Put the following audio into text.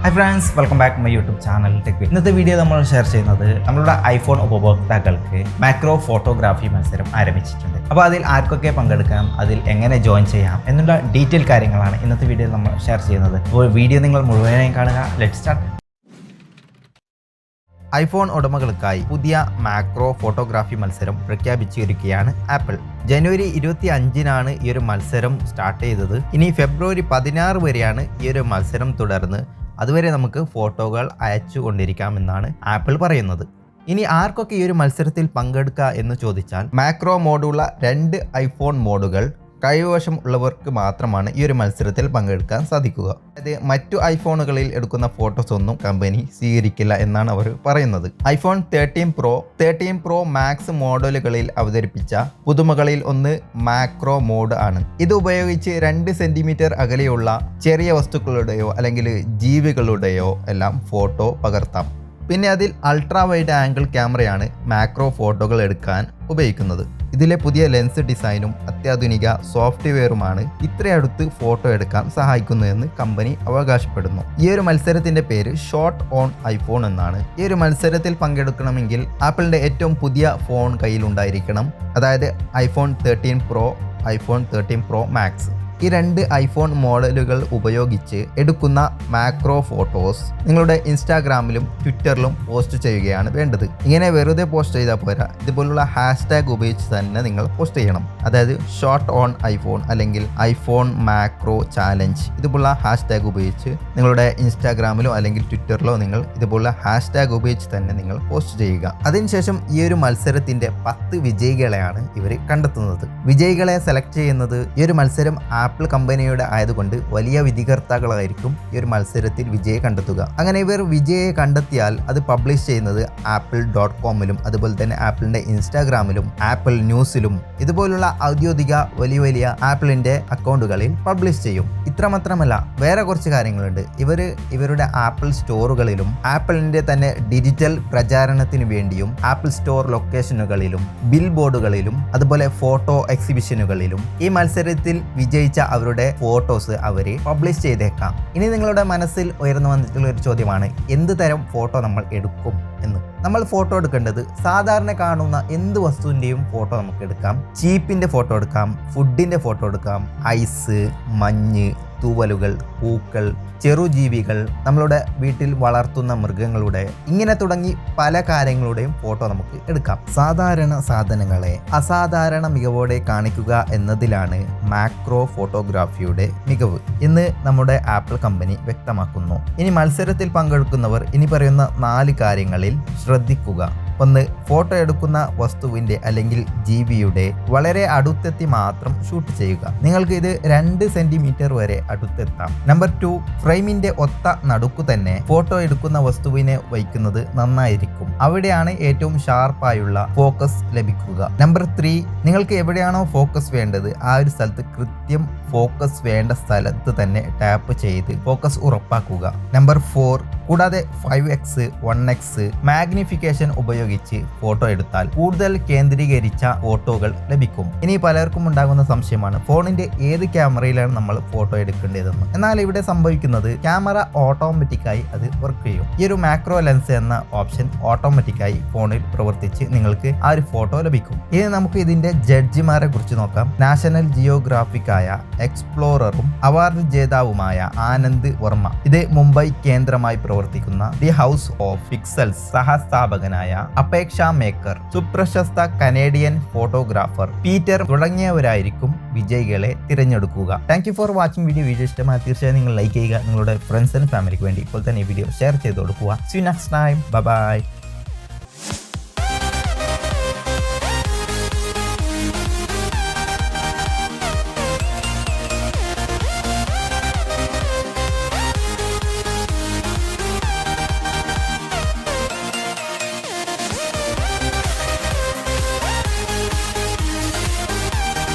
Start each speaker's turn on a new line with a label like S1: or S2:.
S1: Hi friends, welcome back to my YouTube channel Techway. ഇന്നത്തെ video നമ്മൾ share ചെയ്യുന്നത് നമ്മളുടെ ഐഫോൺ ഉപഭോക്താക്കൾക്ക് മാക്രോ ഫോട്ടോഗ്രാഫി മത്സരം ആരംഭിച്ചിട്ടുണ്ട്. അപ്പോൾ അതിൽ ആർക്കൊക്കെ പങ്കെടുക്കാം, അതിൽ എങ്ങനെ ജോയിൻ ചെയ്യാം എന്നുള്ള ഡീറ്റെയിൽ കാര്യങ്ങളാണ് ഇന്നത്തെ വീഡിയോയിൽ നമ്മൾ ഷെയർ ചെയ്യുന്നത്. അപ്പോൾ വീഡിയോ നിങ്ങൾ മുഴുവനായും കാണുക. Let's start. ഐഫോൺ ഉടമകൾക്കായി പുതിയ മാക്രോ ഫോട്ടോഗ്രാഫി മത്സരം പ്രഖ്യാപിച്ചിരിക്കുകയാണ് ആപ്പിൾ. ജനുവരി 25-നാണ് ഈ ഒരു മത്സരം സ്റ്റാർട്ട് ചെയ്തത്. ഇനി ഫെബ്രുവരി 16 വരെയാണ് ഈ ഒരു മത്സരം തുടർന്ന് അതുവരെ നമുക്ക് ഫോട്ടോകൾ അയച്ചു കൊണ്ടിരിക്കാമെന്നാണ് ആപ്പിൾ പറയുന്നത്. ഇനി ആർക്കൊക്കെ ഈ ഒരു മത്സരത്തിൽ പങ്കെടുക്കുക എന്ന് ചോദിച്ചാൽ, മാക്രോ മോഡുള്ള 2 ഐഫോൺ മോഡുകൾ കൈവശം ഉള്ളവർക്ക് മാത്രമാണ് ഈ ഒരു മത്സരത്തിൽ പങ്കെടുക്കാൻ സാധിക്കുക. അതായത് മറ്റു ഐഫോണുകളിൽ എടുക്കുന്ന ഫോട്ടോസ് ഒന്നും കമ്പനി സ്വീകരിക്കില്ല എന്നാണ് അവർ പറയുന്നത്. ഐഫോൺ 13 പ്രോ മാക്സ് മോഡലുകളിൽ അവതരിപ്പിച്ച പുതുമകളിൽ ഒന്ന് മാക്രോ മോഡ് ആണ്. ഇത് ഉപയോഗിച്ച് 2 സെന്റിമീറ്റർ അകലെയുള്ള ചെറിയ വസ്തുക്കളുടെയോ അല്ലെങ്കിൽ ജീവികളുടെയോ എല്ലാം ഫോട്ടോ പകർത്താം. പിന്നെ അതിൽ അൾട്രാ വൈഡ് ആംഗിൾ ക്യാമറയാണ് മാക്രോ ഫോട്ടോകൾ എടുക്കാൻ ഉപയോഗിക്കുന്നത്. ഇതിലെ പുതിയ ലെൻസ് ഡിസൈനും അത്യാധുനിക സോഫ്റ്റ്വെയറുമാണ് ഇത്രയടുത്ത് ഫോട്ടോ എടുക്കാൻ സഹായിക്കുന്നതെന്ന് കമ്പനി അവകാശപ്പെടുന്നു. ഈ ഒരു മത്സരത്തിന്റെ പേര് ഷോട്ട് ഓൺ ഐഫോൺ എന്നാണ്. ഈ ഒരു മത്സരത്തിൽ പങ്കെടുക്കണമെങ്കിൽ ആപ്പിളിന്റെ ഏറ്റവും പുതിയ ഫോൺ കയ്യിലുണ്ടായിരിക്കണം. അതായത് ഐഫോൺ 13 പ്രോ മാക്സ്. ഈ 2 ഐഫോൺ മോഡലുകൾ ഉപയോഗിച്ച് എടുക്കുന്ന മാക്രോ ഫോട്ടോസ് നിങ്ങളുടെ ഇൻസ്റ്റാഗ്രാമിലും ട്വിറ്ററിലും പോസ്റ്റ് ചെയ്യുകയാണ് വേണ്ടത്. ഇങ്ങനെ വെറുതെ പോസ്റ്റ് ചെയ്താൽ പോരാ, ഇതുപോലുള്ള ഹാഷ്ടാഗ് ഉപയോഗിച്ച് തന്നെ നിങ്ങൾ പോസ്റ്റ് ചെയ്യണം. അതായത് ഷോട്ട് ഓൺ ഐഫോൺ അല്ലെങ്കിൽ ഐഫോൺ മാക്രോ ചാലഞ്ച്, ഇതുപോലുള്ള ഹാഷ്ടാഗ് ഉപയോഗിച്ച് നിങ്ങളുടെ ഇൻസ്റ്റാഗ്രാമിലോ അല്ലെങ്കിൽ ട്വിറ്ററിലോ നിങ്ങൾ ഇതുപോലുള്ള ഹാഷ്ടാഗ് ഉപയോഗിച്ച് തന്നെ നിങ്ങൾ പോസ്റ്റ് ചെയ്യുക. അതിനുശേഷം ഈ ഒരു മത്സരത്തിന്റെ 10 വിജയികളെയാണ് ഇവർ കണ്ടെത്തുന്നത്. വിജയികളെ സെലക്ട് ചെയ്യുന്നത് ഈ ഒരു മത്സരം ആപ്പിൾ കമ്പനിയുടെ ആയതുകൊണ്ട് വലിയ വിധികർത്താക്കളായിരിക്കും ഈ ഒരു മത്സരത്തിൽ വിജയെ കണ്ടെത്തുക. അങ്ങനെ ഇവർ വിജയെ കണ്ടെത്തിയാൽ അത് പബ്ലിഷ് ചെയ്യുന്നത് apple.com-ലും അതുപോലെ തന്നെ ആപ്പിളിന്റെ ഇൻസ്റ്റാഗ്രാമിലും ആപ്പിൾ ന്യൂസിലും ഇതുപോലുള്ള ഔദ്യോഗിക വലിയ ആപ്പിളിന്റെ അക്കൗണ്ടുകളിൽ പബ്ലിഷ് ചെയ്യും. ഇത്രമാത്രമല്ല, വേറെ കുറച്ച് കാര്യങ്ങളുണ്ട്. ഇവരുടെ ആപ്പിൾ സ്റ്റോറുകളിലും ആപ്പിളിന്റെ തന്നെ ഡിജിറ്റൽ പ്രചാരണത്തിന് വേണ്ടിയും ആപ്പിൾ സ്റ്റോർ ലൊക്കേഷനുകളിലും ബിൽ ബോർഡുകളിലും അതുപോലെ ഫോട്ടോ എക്സിബിഷനുകളിലും ഈ മത്സരത്തിൽ വിജയിച്ച അവരുടെ ഫോട്ടോസ് അവര് പബ്ലിഷ് ചെയ്തേക്കാം. ഇനി നിങ്ങളുടെ മനസ്സിൽ ഉയർന്നു വന്നിട്ടുള്ള ഒരു ചോദ്യമാണ്, എന്ത് തരം ഫോട്ടോ നമ്മൾ എടുക്കും എന്ന്. നമ്മൾ ഫോട്ടോ എടുക്കേണ്ടത് സാധാരണ കാണുന്ന എന്ത് വസ്തുവിൻ്റെയും ഫോട്ടോ നമുക്ക് എടുക്കാം. ചീപ്പിൻ്റെ ഫോട്ടോ എടുക്കാം, ഫുഡിൻ്റെ ഫോട്ടോ എടുക്കാം, ഐസ്, മഞ്ഞ്, തൂവലുകൾ, പൂക്കൾ, ചെറുജീവികൾ, നമ്മളുടെ വീട്ടിൽ വളർത്തുന്ന മൃഗങ്ങളുടെ, ഇങ്ങനെ തുടങ്ങി പല കാര്യങ്ങളുടെയും ഫോട്ടോ നമുക്ക് എടുക്കാം. സാധാരണ സാധനങ്ങളെ അസാധാരണ മികവോടെ കാണിക്കുക എന്നതിലാണ് മാക്രോ ഫോട്ടോഗ്രാഫിയുടെ മികവ് എന്ന് നമ്മുടെ ആപ്പിൾ കമ്പനി വ്യക്തമാക്കുന്നു. ഇനി മത്സരത്തിൽ പങ്കെടുക്കുന്നവർ ഇനി പറയുന്ന 4 കാര്യങ്ങളിൽ ശ്രദ്ധിക്കുക. 1. ഫോട്ടോ എടുക്കുന്ന വസ്തുവിൻ്റെ അല്ലെങ്കിൽ ജീവിയുടെ വളരെ അടുത്തെത്തി മാത്രം ഷൂട്ട് ചെയ്യുക. നിങ്ങൾക്ക് ഇത് 2 സെന്റിമീറ്റർ വരെ അടുത്തെത്താം. നമ്പർ 2, ഫ്രെയിമിന്റെ ഒത്ത നടുക്കു തന്നെ ഫോട്ടോ എടുക്കുന്ന വസ്തുവിനെ വയ്ക്കുന്നത് നന്നായിരിക്കും. അവിടെയാണ് ഏറ്റവും ഷാർപ്പായുള്ള ഫോക്കസ് ലഭിക്കുക. നമ്പർ 3, നിങ്ങൾക്ക് എവിടെയാണോ ഫോക്കസ് വേണ്ടത് ആ ഒരു സ്ഥലത്ത് കൃത്യം ഫോക്കസ് വേണ്ട സ്ഥലത്ത് തന്നെ ടാപ്പ് ചെയ്ത് ഫോക്കസ് ഉറപ്പാക്കുക. നമ്പർ 4, കൂടാതെ 5x 1x മാഗ്നിഫിക്കേഷൻ ഉപയോഗിച്ച് ഫോട്ടോ എടുത്താൽ കൂടുതൽ കേന്ദ്രീകരിച്ച ഫോട്ടോകൾ ലഭിക്കും. ഇനി പലർക്കും ഉണ്ടാകുന്ന സംശയമാണ്, ഫോണിന്റെ ഏത് ക്യാമറയിലാണ് നമ്മൾ ഫോട്ടോ എടുക്കേണ്ടതെന്ന്. എന്നാൽ ഇവിടെ സംഭവിക്കുന്നത് ക്യാമറ ഓട്ടോമാറ്റിക്കായി അത് വർക്ക് ചെയ്യും. ഈ ഒരു മാക്രോ ലെൻസ് എന്ന ഓപ്ഷൻ ഓട്ടോമാറ്റിക്കായി ഫോണിൽ പ്രവർത്തിച്ച് നിങ്ങൾക്ക് ആ ഒരു ഫോട്ടോ ലഭിക്കും. ഇനി നമുക്ക് ഇതിന്റെ ജഡ്ജിമാരെ കുറിച്ച് നോക്കാം. നാഷണൽ ജിയോഗ്രാഫിക്കായ എക്സ്പ്ലോററും അവാർഡ് ജേതാവുമായ ആനന്ദ് വർമ്മ, ഇത് മുംബൈ കേന്ദ്രമായി പ്രവർത്തിക്കുന്ന ദി ഹൗസ് ഓഫ് പിക്സൽസ് സഹസ്ഥാപകനായ അപേക്ഷ മേക്കർ, സുപ്രശസ്ത കനേഡിയൻ ഫോട്ടോഗ്രാഫർ പീറ്റർ തുടങ്ങിയവരായിരിക്കും വിജയികളെ തിരഞ്ഞെടുക്കുക. Thank you for watching video. ഇഷ്ടമായി തീർച്ചയായും നിങ്ങൾ ലൈക്ക് ചെയ്യുക. നിങ്ങളുടെ ഫ്രണ്ട്സ് ആൻഡ് ഫാമിലിക്ക് വേണ്ടി ഇപ്പോൾ തന്നെ ഈ വീഡിയോ ഷെയർ ചെയ്ത് കൊടുക്കുക. See you next time. By.